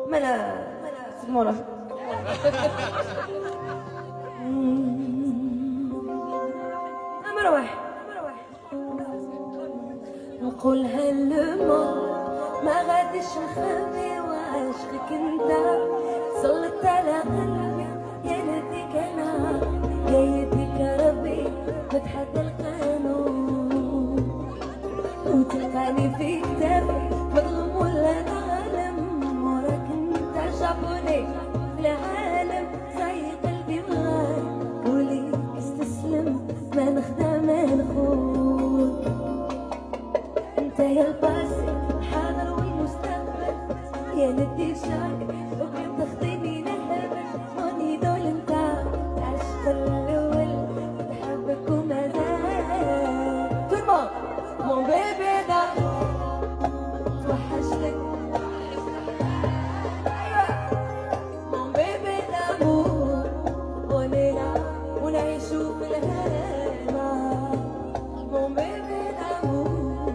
ملا سمورة مروح نقول هالموت ما غاديش نخبي وعشقك انت سلطت على قلبي يا ليتك انا يا يديك ربي بتحدى القانون وتلقاني في كتابي مظلوم ولا ظالم وراك انت شعبوني في العالم زي قلبي مغار وليك استسلم ما نخدع ما نخون انت يا الباسي الحاضر والمستقبل يا ندي شاك وكيف تخطيني نهبل ماني دول انت عشق الاول بحبك وما زال ترمى مون بيبي دا توحشتك مون بيبي دامور ونلعب ونعيشو في الهنا مون بيبي دامور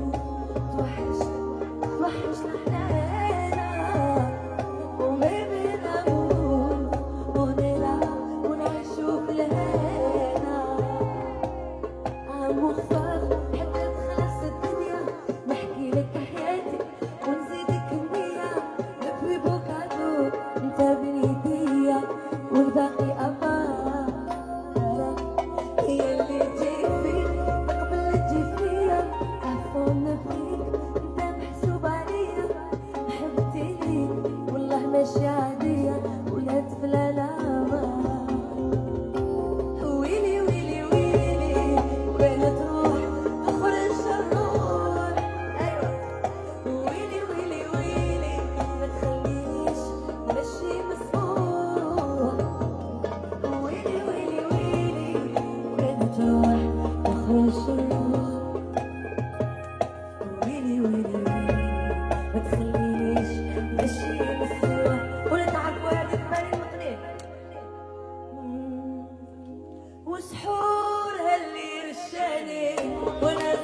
توحشنا حنانا مون بيبي دامور ونلعب ونعيشو في الهنا عم وخفاف حتى تخلص الدنيا نحكي لك حياتي ونزيدك النية نبري بوكادو انت بين ايديا والباقي أبارك هي اللي تجي فيك قبل تجي فيا عفوا فيك انت محسوب عليا محبتي ليك والله ماشي عادية ولا تفلالة ويلي ويلي ويلي وين تروح تخرج الروح ايوه ويلي ويلي ويلي ما تخلينيش ماشي مسموح ويلي ويلي ويلي وين تروح تخرج الروح ويلي ويلي ويلي ما تخلينيش ماشي مسموح ولا تعرفوا هذيك مالي المقنع وسحور هاللي رشاني وانا